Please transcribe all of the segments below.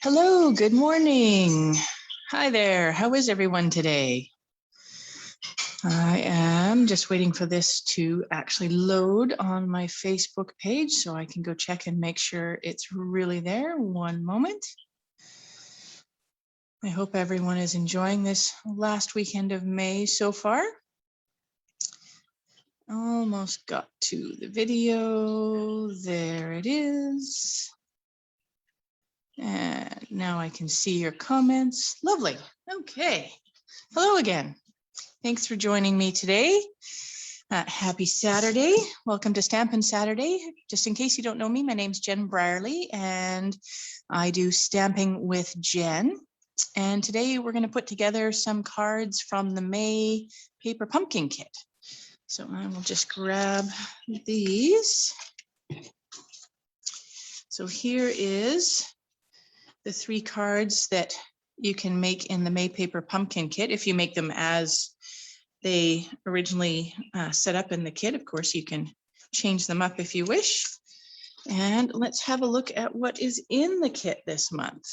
Hello, good morning. Hi there, how is everyone today? I am just waiting for this to actually load on my Facebook page so I can go check and make sure it's really there. One moment. I hope everyone is enjoying this last weekend of May so far. Almost got to the video. There it is. And now I can see your comments. Lovely. Okay. Hello again. Thanks for joining me today. Happy Saturday. Welcome to Stampin' Saturday. Just in case you don't know me, my name's Jenn Brierly and I do stamping with Jenn. And today we're going to put together some cards from the May paper pumpkin kit. So I will just grab these. So here is the 3 cards that you can make in the May paper pumpkin kit. If you make them as they originally set up in the kit, of course, you can change them up if you wish. And let's have a look at what is in the kit this month.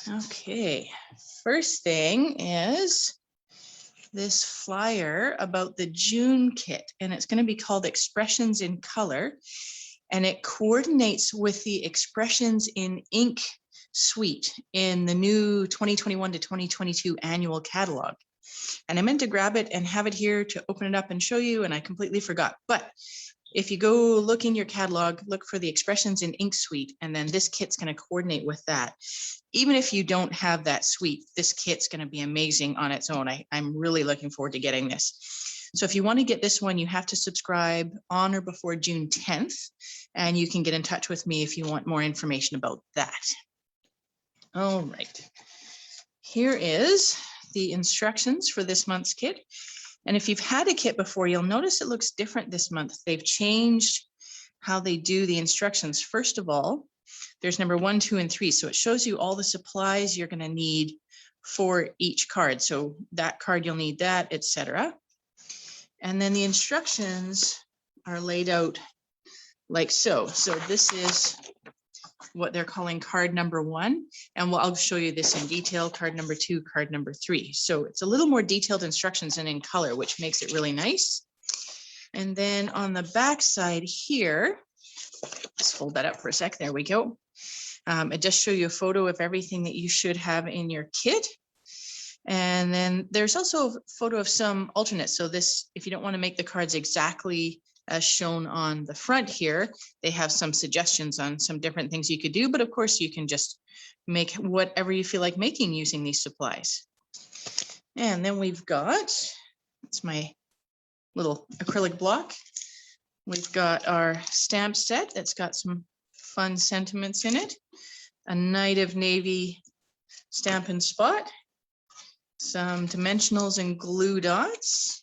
Okay, first thing is this flyer about the June kit, and it's going to be called Expressions in Color. And it coordinates with the Expressions in Ink suite in the new 2021 to 2022 annual catalog. And I meant to grab it and have it here to open it up and show you, and I completely forgot. But if you go look in your catalog, look for the Expressions in Ink suite, and then this kit's going to coordinate with that. Even if you don't have that suite, this kit's going to be amazing on its own. I'm really looking forward to getting this. So if you want to get this one, you have to subscribe on or before June 10th, and you can get in touch with me if you want more information about that. All right, here is the instructions for this month's kit. And if you've had a kit before, you'll notice it looks different this month. They've changed how they do the instructions. First of all, there's number 1, 2, and 3. So it shows you all the supplies you're going to need for each card. So that card, you'll need that, etc. And then the instructions are laid out like so. So this is what they're calling card number 1. And I'll show you this in detail, card number 2, card number 3. So it's a little more detailed instructions and in color, which makes it really nice. And then on the back side here, let's fold that up for a sec. There we go. It just shows you a photo of everything that you should have in your kit. And then there's also a photo of some alternates. So this, if you don't want to make the cards exactly as shown on the front here, they have some suggestions on some different things you could do. But of course, you can just make whatever you feel like making using these supplies. And then we've got, it's my little acrylic block. We've got our stamp set that's got some fun sentiments in it. A Night of Navy Stampin' Spot. Some dimensionals and glue dots,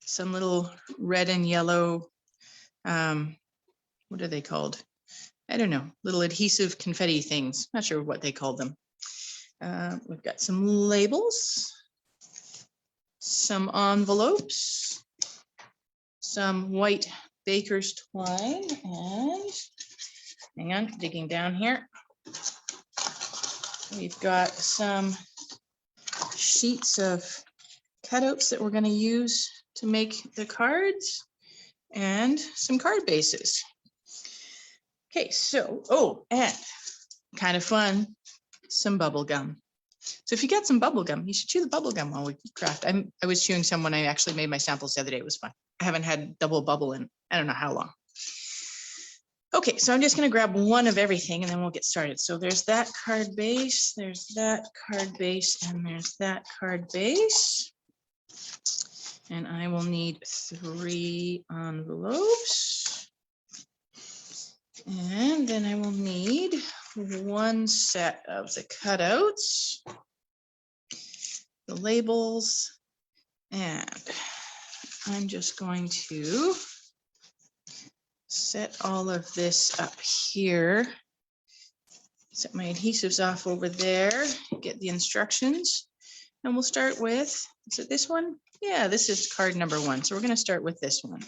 some little red and yellow, what are they called? I don't know, little adhesive confetti things. Not sure what they called them. We've got some labels, some envelopes, some white baker's twine, and hang on, digging down here. We've got some sheets of cutouts that we're going to use to make the cards and some card bases. Okay, so, oh, and kind of fun, some bubble gum. So if you got some bubble gum, you should chew the bubble gum while we craft. I was chewing some when I actually made my samples the other day. It was fun. I haven't had double bubble in I don't know how long. Okay, so I'm just going to grab one of everything and then we'll get started. So there's that card base, there's that card base, and there's that card base. And I will need 3 envelopes. And then I will need 1 set of the cutouts, the labels, and I'm just going to set all of this up here. Set my adhesives off over there, get the instructions, and we'll start with, is it this one? Yeah, this is card number 1. So we're going to start with this one.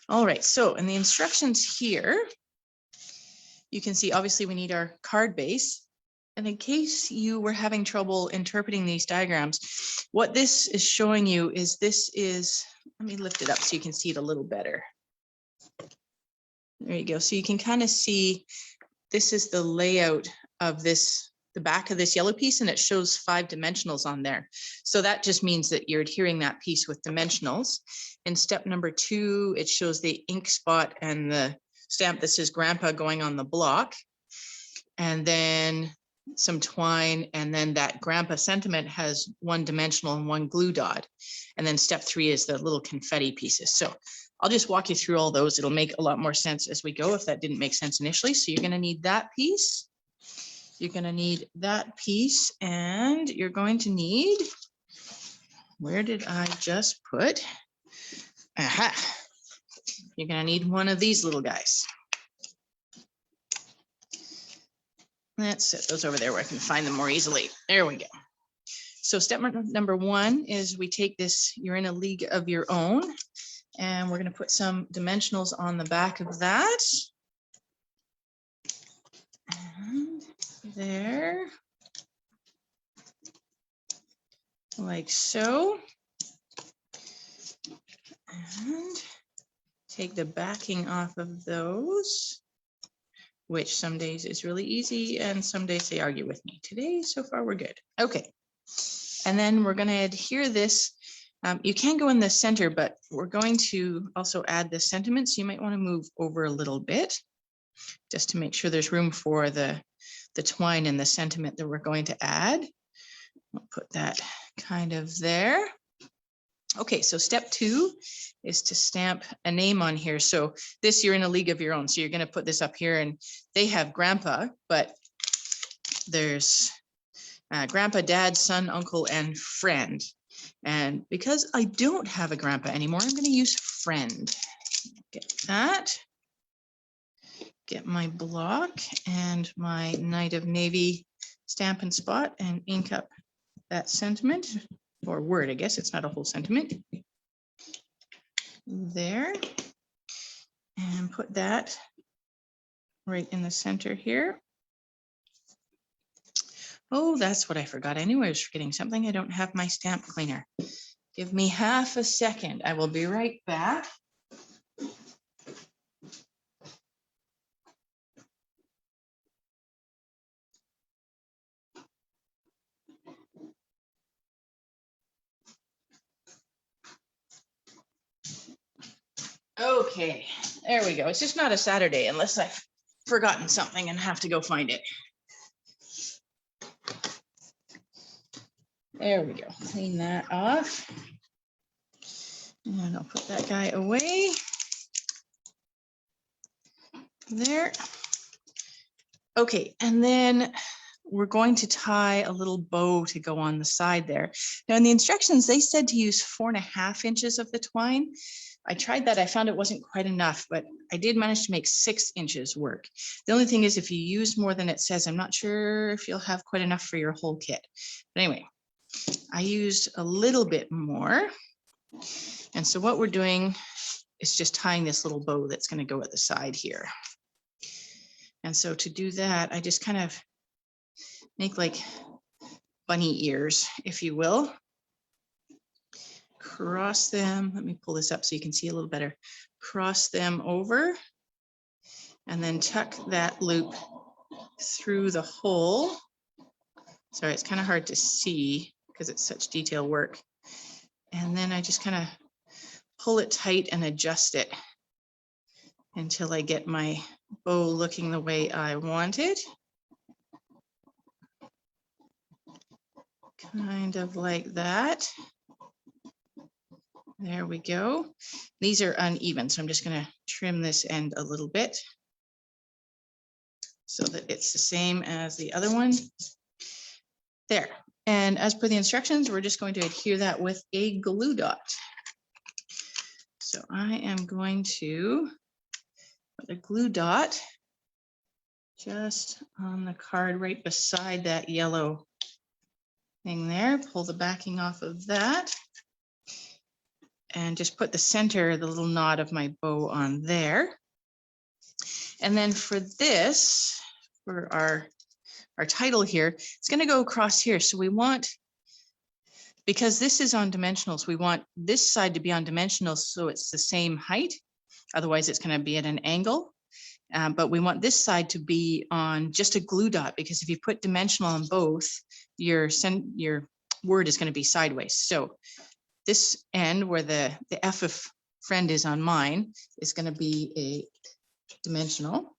All right, so in the instructions here, you can see obviously we need our card base. And in case you were having trouble interpreting these diagrams, what this is showing you is let me lift it up so you can see it a little better. There you go. So you can kind of see this is the layout of this, the back of this yellow piece, and it shows 5 dimensionals on there. So that just means that you're adhering that piece with dimensionals. In step number 2, it shows the ink spot and the stamp that says Grandpa going on the block. And then some twine, and then that Grandpa sentiment has 1 dimensional and 1 glue dot. And then step 3 is the little confetti pieces. So I'll just walk you through all those. It'll make a lot more sense as we go if that didn't make sense initially. So you're going to need that piece. You're going to need that piece, and you're going to need, where did I just put? Aha. You're going to need one of these little guys. Let's set those over there where I can find them more easily. There we go. So step number 1 is we take this, you're in a league of your own, and we're going to put some dimensionals on the back of that. And there, like so. And take the backing off of those, which some days is really easy and some days they argue with me. Today, so far, we're good. Okay. And then we're going to adhere this. You can go in the center, but we're going to also add the sentiment. So you might want to move over a little bit just to make sure there's room for the twine and the sentiment that we're going to add. We'll put that kind of there. Okay, so step 2 is to stamp a name on here. So this, you're in a league of your own. So you're going to put this up here, and they have Grandpa, but there's Grandpa, Dad, Son, Uncle, and Friend. And because I don't have a Grandpa anymore, I'm going to use Friend. Get that. Get my block and my Knight of Navy Stampin' Spot and ink up that sentiment, or word, I guess. It's not a whole sentiment. There. And put that right in the center here. Oh, that's what I forgot. I knew I was forgetting something. I don't have my stamp cleaner. Give me half a second. I will be right back. Okay, there we go. It's just not a Saturday unless I've forgotten something and have to go find it. There we go. Clean that off. And I'll put that guy away. There. Okay, and then we're going to tie a little bow to go on the side there. Now in the instructions, they said to use 4.5 inches of the twine. I tried that. I found it wasn't quite enough, but I did manage to make 6 inches work. The only thing is if you use more than it says, I'm not sure if you'll have quite enough for your whole kit. But anyway, I used a little bit more. And so what we're doing is just tying this little bow that's going to go at the side here. And so to do that, I just kind of make like bunny ears, if you will. Cross them. Let me pull this up so you can see a little better. Cross them over and then tuck that loop through the hole. Sorry, it's kind of hard to see because it's such detail work. And then I just kind of pull it tight and adjust it until I get my bow looking the way I want it. Kind of like that. There we go. These are uneven, so I'm just going to trim this end a little bit so that it's the same as the other one. There. And as per the instructions, we're just going to adhere that with a glue dot. So I am going to put a glue dot just on the card right beside that yellow thing there. Pull the backing off of that. And just put the center, the little knot of my bow on there. And then for this, for our title here, it's going to go across here. So we want, because this is on dimensionals, we want this side to be on dimensionals so it's the same height. Otherwise, it's going to be at an angle. But we want this side to be on just a glue dot, because if you put dimensional on both, your word is going to be sideways. So this end where the F of friend is on mine is going to be a dimensional.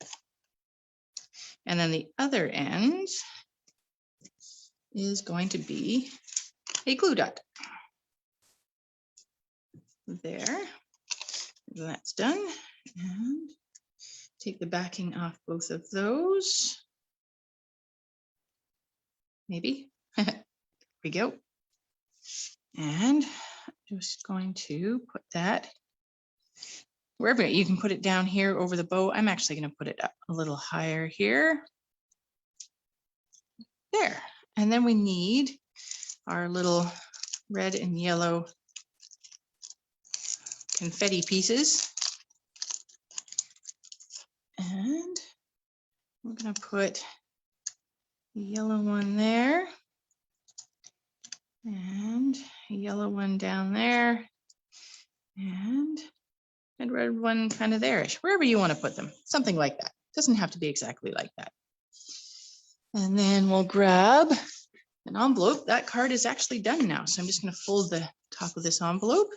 And then the other end is going to be a glue dot. There, that's done. And take the backing off both of those. Maybe. There we go. And just going to put that wherever you can put it down here over the bow. I'm actually going to put it up a little higher here. There. And then we need our little red and yellow confetti pieces. And we're going to put the yellow one there and a yellow one down there and a red one kind of there-ish, wherever you want to put them, something like that. Doesn't have to be exactly like that. And then we'll grab an envelope. That card is actually done now. So I'm just going to fold the top of this envelope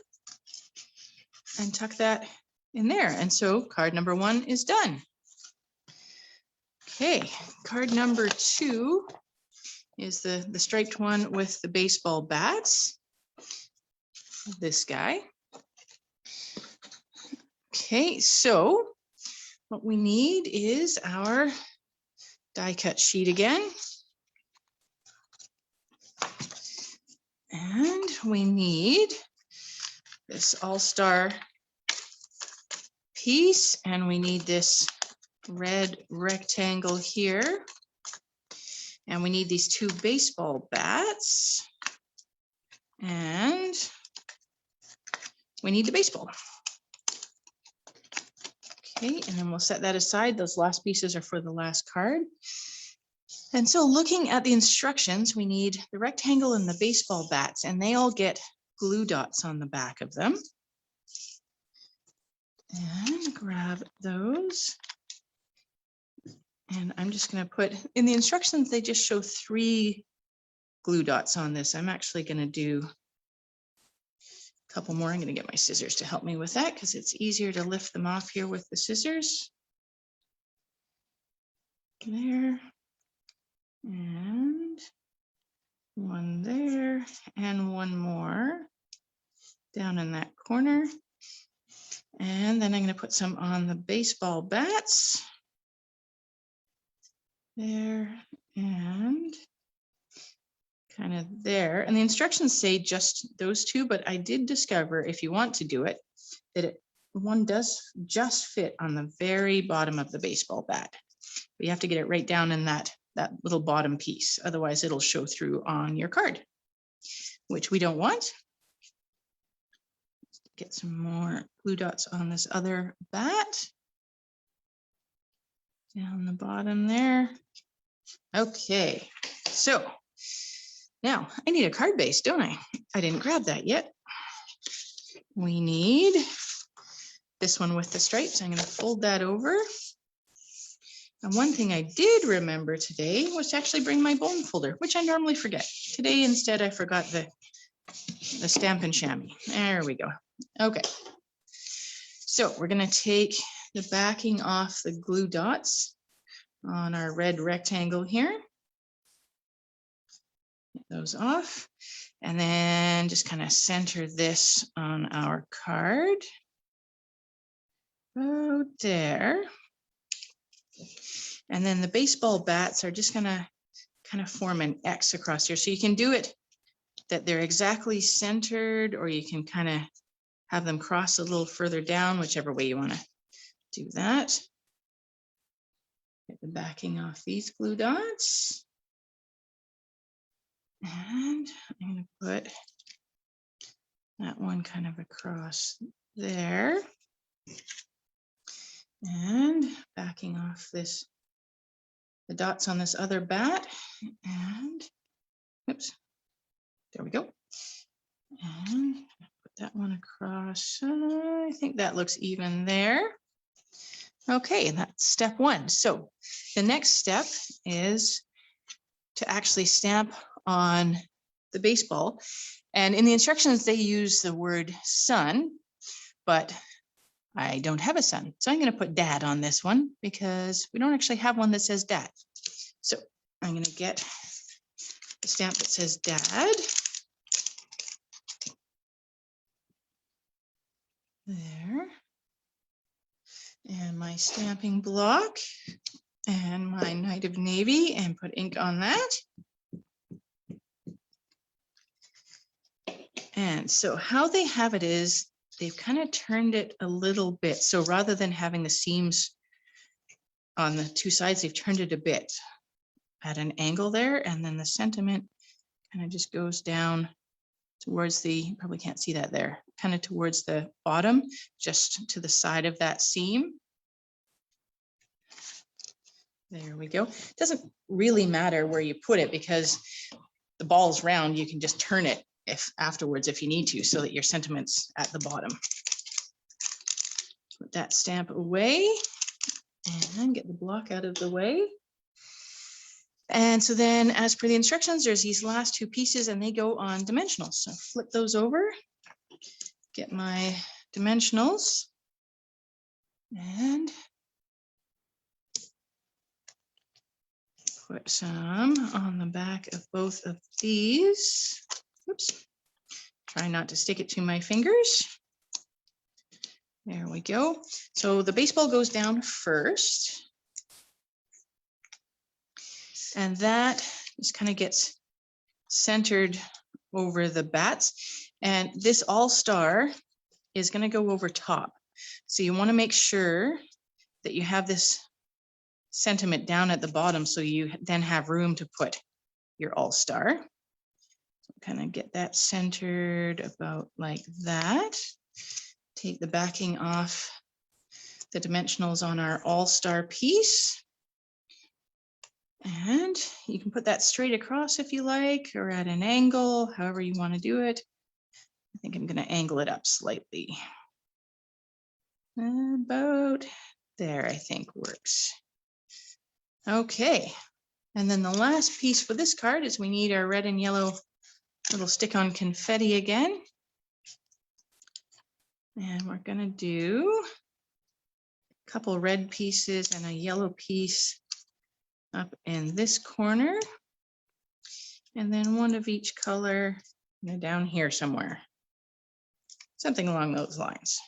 and tuck that in there. And so card number 1 is done. Okay, card number 2 is the striped one with the baseball bats. This guy. Okay, so what we need is our die cut sheet again. And we need this all-star piece, and we need this red rectangle here. And we need these 2 baseball bats. And we need the baseball. Okay, and then we'll set that aside. Those last pieces are for the last card. And so looking at the instructions, we need the rectangle and the baseball bats, and they all get glue dots on the back of them. And grab those. And I'm just going to put, in the instructions, they just show 3 glue dots on this. I'm actually going to do a couple more. I'm going to get my scissors to help me with that because it's easier to lift them off here with the scissors. There. And one there, and one more down in that corner. And then I'm going to put some on the baseball bats. There and kind of there. And the instructions say just those 2, but I did discover, if you want to do it, that one does just fit on the very bottom of the baseball bat. But you have to get it right down in that little bottom piece. Otherwise, it'll show through on your card, which we don't want. Get some more glue dots on this other bat. Down the bottom there. Okay, so now I need a card base, don't I? I didn't grab that yet. We need this one with the stripes. I'm going to fold that over. And one thing I did remember today was to actually bring my bone folder, which I normally forget. Today, instead, I forgot the Stampin' Chamois. There we go. Okay. So we're going to take the backing off the glue dots on our red rectangle here. Get those off. And then just kind of center this on our card. Oh, there. And then the baseball bats are just going to kind of form an X across here. So you can do it that they're exactly centered, or you can kind of have them cross a little further down, whichever way you want to do that. Get the backing off these glue dots. And I'm going to put that one kind of across there. And And backing off this, the dots on this other bat, and oops, there we go. And put that one across. I think that looks even there. Okay, that's step one. So the next step is to actually stamp on the baseball. And in the instructions, they use the word sun, but I don't have a son. So I'm going to put dad on this one because we don't actually have one that says dad. So I'm going to get the stamp that says dad. There. And my stamping block and my Night of Navy, and put ink on that. And so how they have it is they've kind of turned it a little bit. So rather than having the seams on the two sides, they've turned it a bit at an angle there. And then the sentiment kind of just goes down towards the, you probably can't see that there, kind of towards the bottom, just to the side of that seam. There we go. It doesn't really matter where you put it because the ball's round. You can just turn it afterwards if you need to, so that your sentiment's at the bottom. Put that stamp away and get the block out of the way. And so then, as per the instructions, there's these last two pieces and they go on dimensionals. So flip those over, get my dimensionals, and put some on the back of both of these. Oops. Try not to stick it to my fingers. There we go. So the baseball goes down first. And that just kind of gets centered over the bats. And this all-star is going to go over top. So you want to make sure that you have this sentiment down at the bottom so you then have room to put your all-star. So kind of get that centered about like that. Take the backing off the dimensionals on our all-star piece. And you can put that straight across if you like, or at an angle, however you want to do it. I think I'm going to angle it up slightly. About there, I think works. Okay. And then the last piece for this card is we need our red and yellow little stick-on confetti again. And we're going to do a couple red pieces and a yellow piece up in this corner, and then one of each color down here somewhere, something along those lines.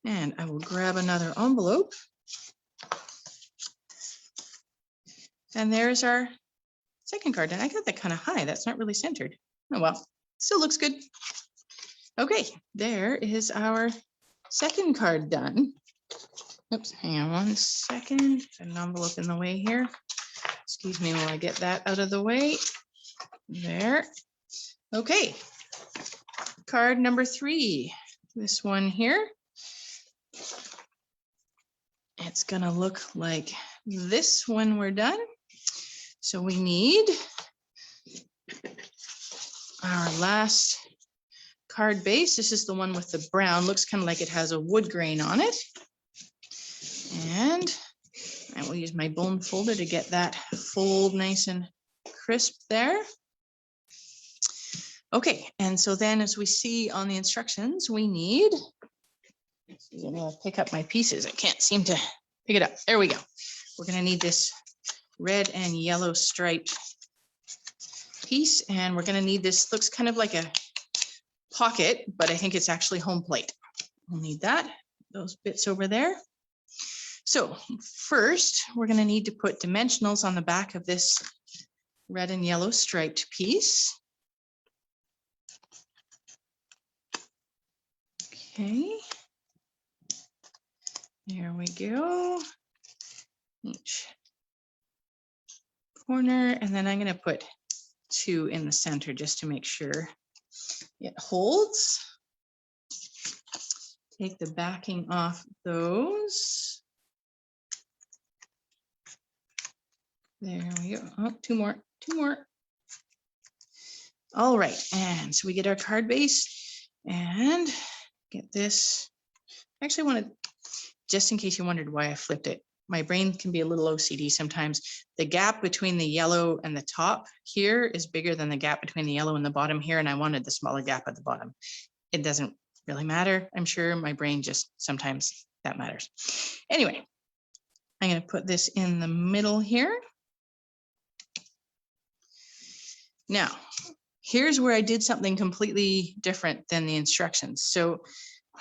And I will grab another envelope, and there's our second card. And I got that kind of high. That's not really centered. Oh well, still looks good. Okay, there is our second card done. Oops, hang on one second. An envelope in the way here. Excuse me while I get that out of the way. There. Okay. Card number 3. This one here. It's going to look like this when we're done. So we need our last card base. This is the one with the brown. Looks kind of like it has a wood grain on it. And I will use my bone folder to get that fold nice and crisp there. Okay, and so then as we see on the instructions, we need, I'm gonna pick up my pieces. I can't seem to pick it up. There we go. We're gonna need this red and yellow striped piece, and we're gonna need this, looks kind of like a pocket, but I think it's actually home plate. We'll need that, those bits over there. So first, we're going to need to put dimensionals on the back of this red and yellow striped piece. Okay. There we go. Each corner, and then I'm going to put 2 in the center just to make sure it holds. Take the backing off those. There we go. Oh, two more. All right, and so we get our card base and get this. Actually, I wanted, just in case you wondered why I flipped it, my brain can be a little OCD sometimes. The gap between the yellow and the top here is bigger than the gap between the yellow and the bottom here, and I wanted the smaller gap at the bottom. It doesn't really matter. I'm sure my brain just sometimes that matters. Anyway, I'm going to put this in the middle here. Now, here's where I did something completely different than the instructions. So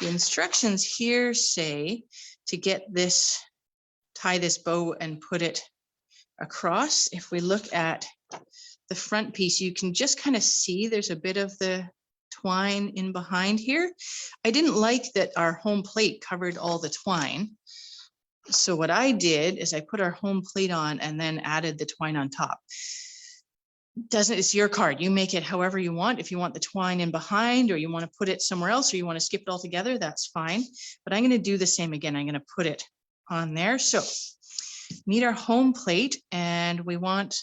the instructions here say to get this, tie this bow and put it across. If we look at the front piece, you can just kind of see there's a bit of the twine in behind here. I didn't like that our home plate covered all the twine. So what I did is I put our home plate on and then added the twine on top. It's your card. You make it however you want. If you want the twine in behind, or you want to put it somewhere else, or you want to skip it all together, that's fine. But I'm going to do the same again. I'm going to put it on there. So need our home plate, and we want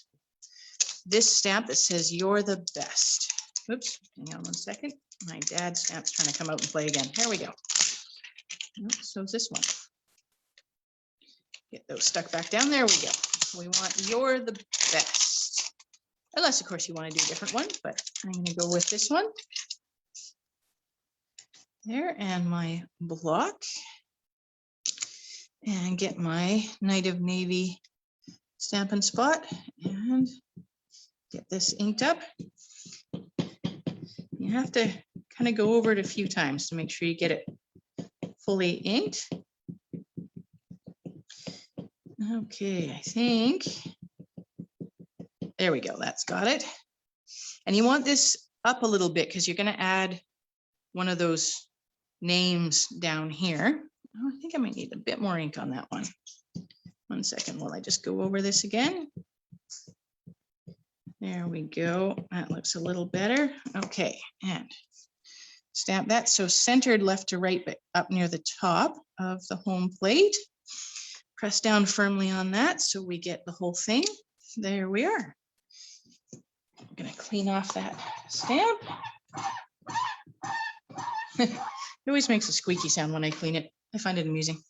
this stamp that says "You're the best." Oops, hang on 1 second. My dad's stamp's trying to come out and play again. Here we go. So is this one. Get those stuck back down. There we go. We want "You're the best." Unless, of course, you want to do a different one, but I'm going to go with this one. There, and my block. And get my Night of Navy Stampin' Spot and get this inked up. You have to kind of go over it a few times to make sure you get it fully inked. Okay, I think. There we go, that's got it. And you want this up a little bit because you're going to add one of those names down here. Oh, I think I might need a bit more ink on that one. 1 second while I just go over this again. There we go. That looks a little better. Okay, and stamp that so centered left to right, but up near the top of the home plate. Press down firmly on that so we get the whole thing. There we are. I'm going to clean off that stamp. It always makes a squeaky sound when I clean it. I find it amusing.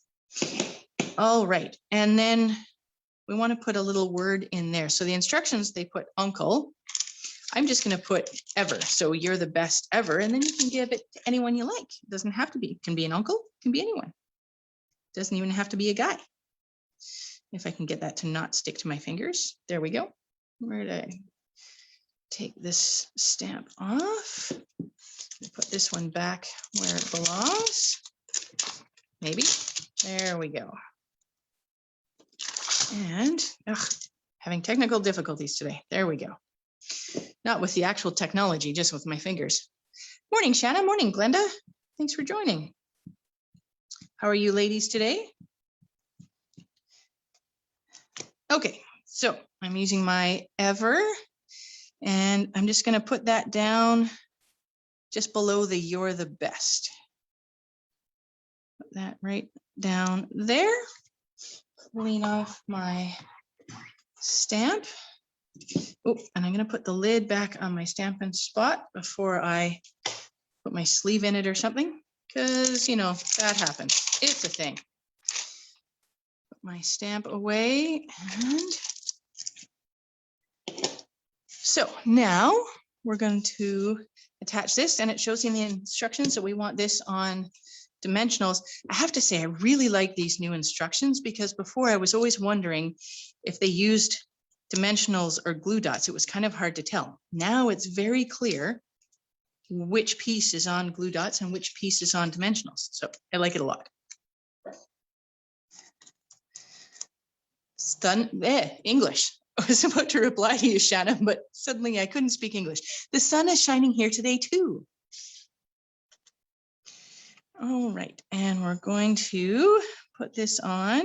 All right, and then we want to put a little word in there. So the instructions, they put uncle. I'm just going to put ever. So "You're the best ever," and then you can give it to anyone you like. It doesn't have to be. It can be an uncle. It can be anyone. It doesn't even have to be a guy. If I can get that to not stick to my fingers. There we go. Where did I take this stamp off? Put this one back where it belongs. Maybe. There we go. And having technical difficulties today. There we go. Not with the actual technology, just with my fingers. Morning, Shanna. Morning, Glenda. Thanks for joining. How are you ladies today? Okay, so I'm using my ever, and I'm just going to put that down just below the "You're the best." Put that right down there. Clean off my stamp. Oh, and I'm going to put the lid back on my Stampin' Spot before I put my sleeve in it or something, because, you know, that happens. It's a thing. Put my stamp away, and so now we're going to attach this, and it shows in the instructions that we want this on dimensionals. I have to say, I really like these new instructions, because before I was always wondering if they used dimensionals or glue dots. It was kind of hard to tell. Now it's very clear which piece is on glue dots and which piece is on dimensionals. So I like it a lot. English. I was about to reply to you, Shanna, but suddenly I couldn't speak English. The sun is shining here today too. All right, and we're going to put this on.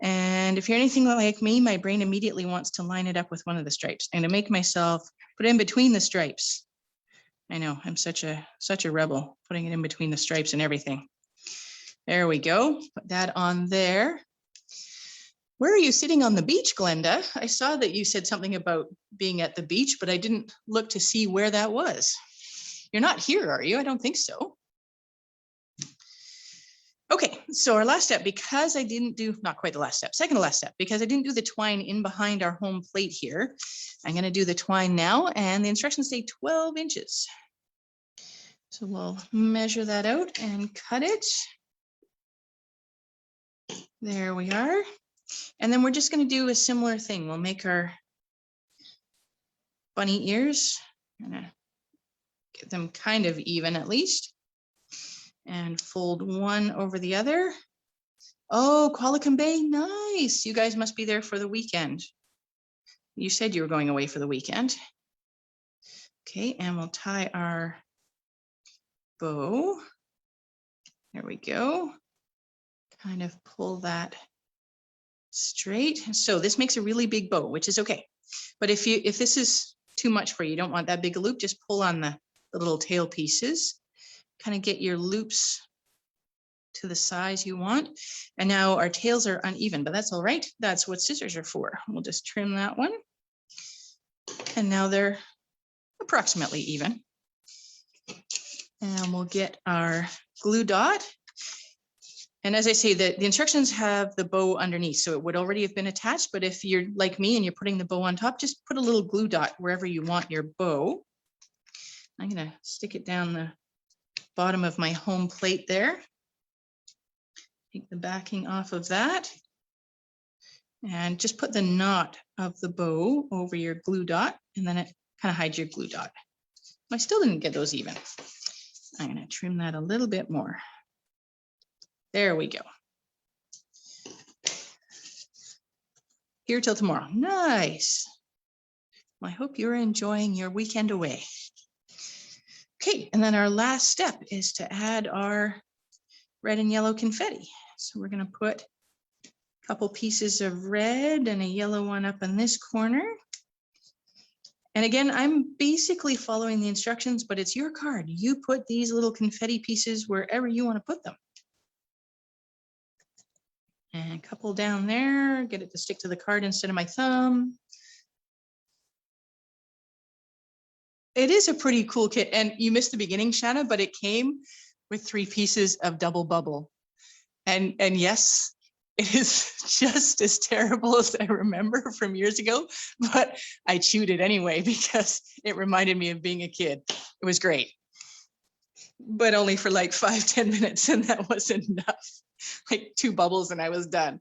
And if you're anything like me, my brain immediately wants to line it up with one of the stripes and to make myself put it in between the stripes. I know, I'm such a rebel, putting it in between the stripes and everything. There we go, put that on there. Where are you sitting on the beach, Glenda? I saw that you said something about being at the beach, but I didn't look to see where that was. You're not here, are you? I don't think so. Okay, so our last step, because I didn't do, not quite the last step, second to last step, because I didn't do the twine in behind our home plate here, I'm going to do the twine now, and the instructions say 12 inches. So we'll measure that out and cut it. There we are. And then we're just going to do a similar thing. We'll make our bunny ears. I'm going to get them kind of even at least. And fold one over the other. Oh, Qualicum Bay, nice. You guys must be there for the weekend. You said you were going away for the weekend. Okay, and we'll tie our bow. There we go. Kind of pull that straight. So this makes a really big bow, which is okay. But if this is too much for you, you don't want that big a loop, just pull on the little tail pieces. Kind of get your loops to the size you want. And now our tails are uneven, but that's all right. That's what scissors are for. We'll just trim that one. And now they're approximately even. And we'll get our glue dot. And as I say, the instructions have the bow underneath, so it would already have been attached. But if you're like me and you're putting the bow on top, just put a little glue dot wherever you want your bow. I'm going to stick it down the bottom of my home plate there. Take the backing off of that. And just put the knot of the bow over your glue dot, and then it kind of hides your glue dot. I still didn't get those even. I'm going to trim that a little bit more. There we go. Here till tomorrow. Nice. Well, I hope you're enjoying your weekend away. Okay, and then our last step is to add our red and yellow confetti. So we're going to put a couple pieces of red and a yellow one up in this corner. And again, I'm basically following the instructions, but it's your card. You put these little confetti pieces wherever you want to put them. And a couple down there, get it to stick to the card instead of my thumb. It is a pretty cool kit. And you missed the beginning, Shanna, but it came with 3 pieces of double bubble. And yes, it is just as terrible as I remember from years ago, but I chewed it anyway because it reminded me of being a kid. It was great, but only for like 5-10 minutes, and that wasn't enough. Like 2 bubbles and I was done.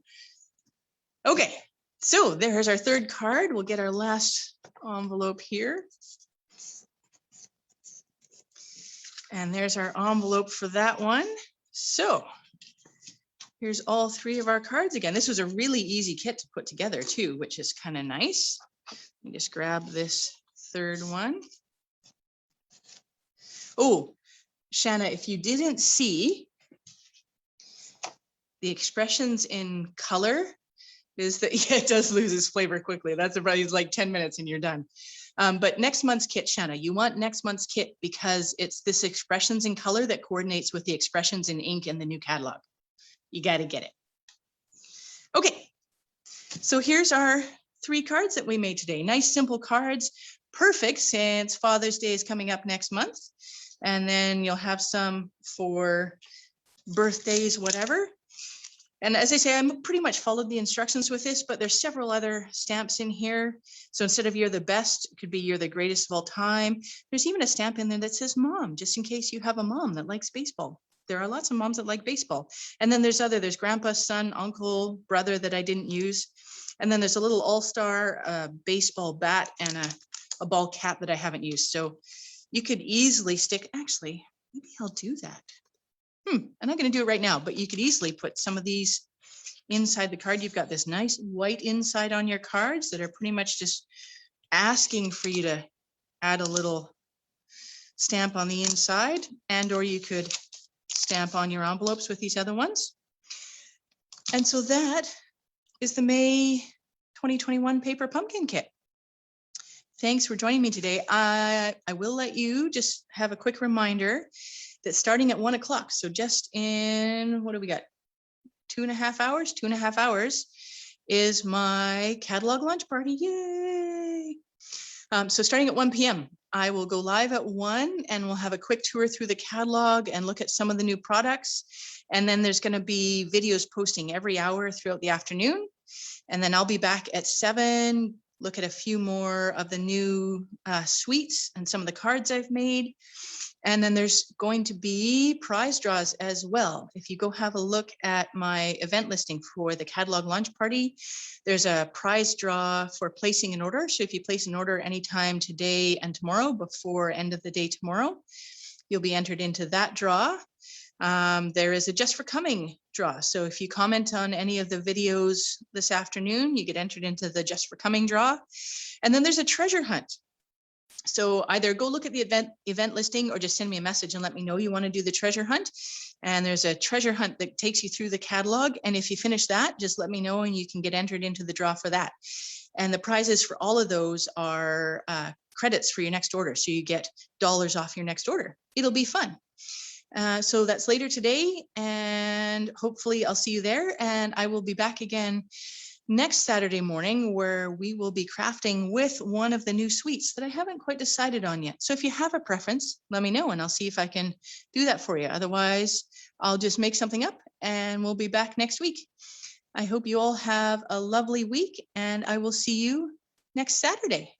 Okay, so there's our third card. We'll get our last envelope here. And there's our envelope for that one. So here's all 3 of our cards again. This was a really easy kit to put together too, which is kind of nice. Let me just grab this third one. Oh, Shanna, if you didn't see, the expressions in color is that, yeah, it does lose its flavor quickly. That's about like 10 minutes and you're done. But next month's kit, Shanna, you want next month's kit because it's this expressions in color that coordinates with the expressions in ink in the new catalog. You got to get it. Okay, so here's our 3 cards that we made today. Nice, simple cards. Perfect since Father's Day is coming up next month. And then you'll have some for birthdays, whatever. And as I say, I'm pretty much followed the instructions with this, but there's several other stamps in here. So instead of you're the best, it could be you're the greatest of all time. There's even a stamp in there that says mom, just in case you have a mom that likes baseball. There are lots of moms that like baseball. And then there's grandpa, son, uncle, brother that I didn't use. And then there's a little all-star baseball bat and a ball cap that I haven't used. So you could easily stick, actually, maybe I'll do that. I'm not going to do it right now, but you could easily put some of these inside the card. You've got this nice white inside on your cards that are pretty much just asking for you to add a little stamp on the inside, and or you could stamp on your envelopes with these other ones. And so that is the May 2021 paper pumpkin kit. Thanks for joining me today. I will let you just have a quick reminder that starting at 1 o'clock, so just in, what do we got? 2.5 hours, is my catalog launch party. Yay! So starting at 1 p.m., I will go live at 1 and we'll have a quick tour through the catalog and look at some of the new products. And then there's going to be videos posting every hour throughout the afternoon. And then I'll be back at 7, look at a few more of the new suites and some of the cards I've made. And then there's going to be prize draws as well. If you go have a look at my event listing for the catalog launch party, there's a prize draw for placing an order. So if you place an order anytime today and tomorrow before end of the day tomorrow, you'll be entered into that draw. There is a Just for Coming draw. So if you comment on any of the videos this afternoon, you get entered into the Just for Coming draw. And then there's a treasure hunt. So either go look at the event listing or just send me a message and let me know you want to do the treasure hunt. And there's a treasure hunt that takes you through the catalog. And if you finish that, just let me know and you can get entered into the draw for that. And the prizes for all of those are credits for your next order. So you get dollars off your next order. It'll be fun. So that's later today, and hopefully I'll see you there. And I will be back again next Saturday morning, where we will be crafting with one of the new suites that I haven't quite decided on yet. So if you have a preference, let me know and I'll see if I can do that for you. Otherwise, I'll just make something up and we'll be back next week. I hope you all have a lovely week and I will see you next Saturday.